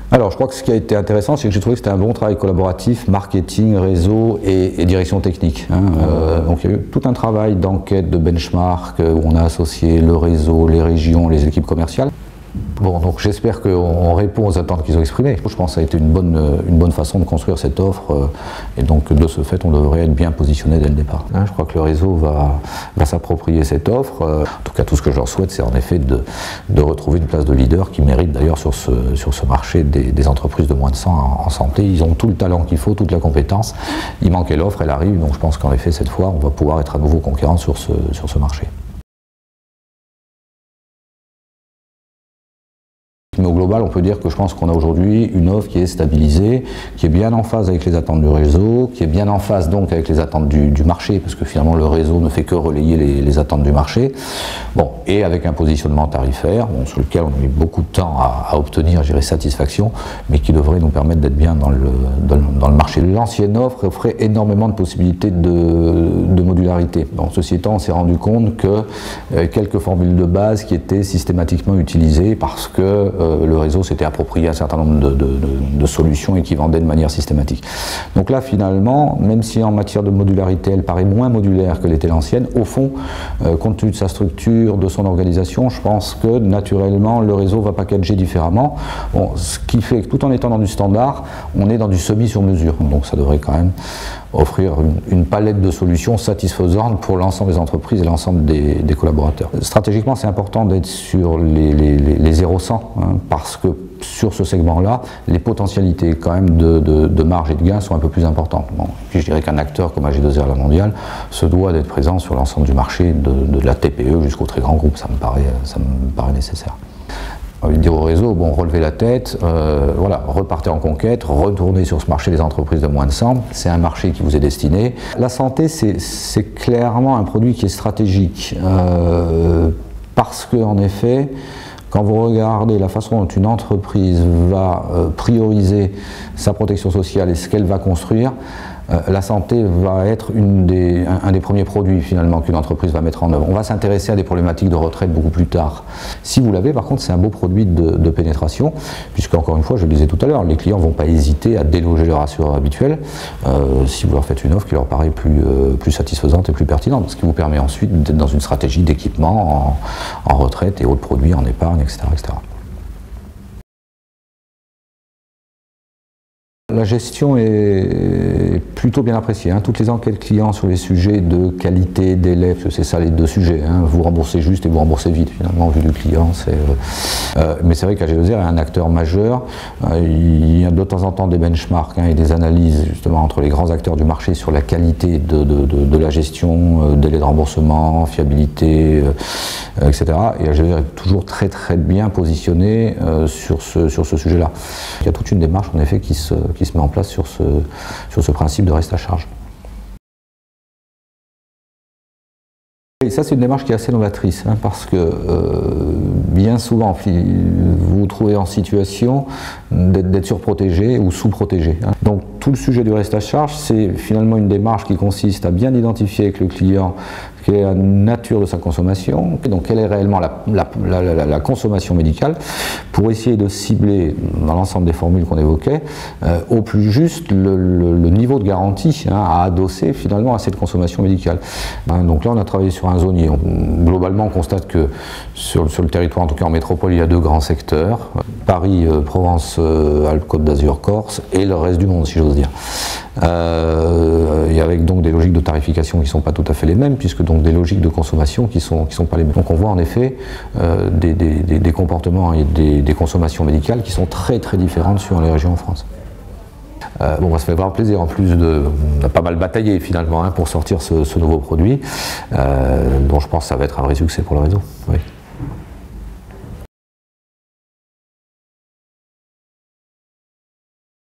Alors, je crois que ce qui a été intéressant, c'est que j'ai trouvé que c'était un bon travail collaboratif, marketing, réseau et direction technique. Donc, il y a eu tout un travail d'enquête, de benchmark, où on a associé le réseau, les régions, les équipes commerciales. Bon, donc j'espère qu'on répond aux attentes qu'ils ont exprimées. Je pense que ça a été une bonne façon de construire cette offre et donc de ce fait on devrait être bien positionné dès le départ. Je crois que le réseau va s'approprier cette offre. En tout cas tout ce que je leur souhaite c'est en effet de retrouver une place de leader qui mérite d'ailleurs sur ce marché des entreprises de moins de 100 en santé. Ils ont tout le talent qu'il faut, toute la compétence. Il manquait l'offre, elle arrive, donc je pense qu'en effet cette fois on va pouvoir être à nouveau conquérant sur ce marché. Mais au global, on peut dire que je pense qu'on a aujourd'hui une offre qui est stabilisée, qui est bien en phase avec les attentes du réseau, qui est bien en phase donc avec les attentes du marché, parce que finalement le réseau ne fait que relayer les attentes du marché. Bon, et avec un positionnement tarifaire, sur lequel on a mis beaucoup de temps à obtenir, je dirais, satisfaction, mais qui devrait nous permettre d'être bien dans le marché. L'ancienne offre offrait énormément de possibilités de modularité. Bon, ceci étant, on s'est rendu compte que quelques formules de base qui étaient systématiquement utilisées parce que le réseau s'était approprié un certain nombre de solutions et qui vendaient de manière systématique. Donc là, finalement, même si en matière de modularité, elle paraît moins modulaire que l'était l'ancienne, au fond, compte tenu de sa structure, de son organisation, je pense que naturellement, le réseau va packager différemment. Bon, ce qui fait que tout en étant dans du standard, on est dans du semi-sur-mesure. Donc ça devrait quand même offrir une palette de solutions satisfaisantes pour l'ensemble des entreprises et l'ensemble des collaborateurs. Stratégiquement, c'est important d'être sur les 0-100, parce que sur ce segment-là, les potentialités quand même de marge et de gains sont un peu plus importantes. Bon, puis je dirais qu'un acteur comme AG2R La Mondiale se doit d'être présent sur l'ensemble du marché, de la TPE jusqu'au très grand groupe, ça me paraît nécessaire. J'ai envie de dire au réseau, bon, relevez la tête, voilà, repartez en conquête, retournez sur ce marché des entreprises de moins de 100, c'est un marché qui vous est destiné. La santé, c'est clairement un produit qui est stratégique, parce que en effet, quand vous regardez la façon dont une entreprise va prioriser sa protection sociale et ce qu'elle va construire, la santé va être un des premiers produits finalement qu'une entreprise va mettre en œuvre. On va s'intéresser à des problématiques de retraite beaucoup plus tard. Si vous l'avez, par contre, c'est un beau produit de pénétration, puisque encore une fois, je le disais tout à l'heure, les clients ne vont pas hésiter à déloger leur assureur habituel si vous leur faites une offre qui leur paraît plus satisfaisante et plus pertinente, ce qui vous permet ensuite d'être dans une stratégie d'équipement en retraite et autres produits, en épargne, etc. etc. La gestion est plutôt bien appréciée. Toutes les enquêtes clients sur les sujets de qualité, délai, parce que c'est ça les deux sujets, vous remboursez juste et vous remboursez vite finalement vu du client. Mais c'est vrai qu'AG2R est un acteur majeur. Il y a de temps en temps des benchmarks et des analyses justement entre les grands acteurs du marché sur la qualité de la gestion, délai de remboursement, fiabilité, etc. Et AG2R est toujours très très bien positionné sur ce sujet-là. Il y a toute une démarche en effet qui se met en place sur ce principe de reste à charge. Et ça, c'est une démarche qui est assez novatrice, parce que bien souvent, vous vous trouvez en situation d'être surprotégé ou sous-protégé. Donc, tout le sujet du reste à charge, c'est finalement une démarche qui consiste à bien identifier avec le client quelle est la nature de sa consommation, donc quelle est réellement la consommation médicale, pour essayer de cibler, dans l'ensemble des formules qu'on évoquait, au plus juste le niveau de garantie à adosser finalement à cette consommation médicale. Donc là, on a travaillé sur un zonier. Globalement, on constate que sur le territoire, en tout cas en métropole, il y a deux grands secteurs, Paris, Provence, Alpes-Côte d'Azur, Corse, et le reste du monde, si j'ose dire. Et avec donc des logiques de tarification qui ne sont pas tout à fait les mêmes, puisque donc des logiques de consommation qui sont pas les mêmes. Donc on voit en effet des comportements et des consommations médicales qui sont très très différentes sur les régions en France. Bon, ça fait vraiment plaisir, en plus on a pas mal bataillé finalement pour sortir ce nouveau produit, dont je pense que ça va être un vrai succès pour le réseau. Oui.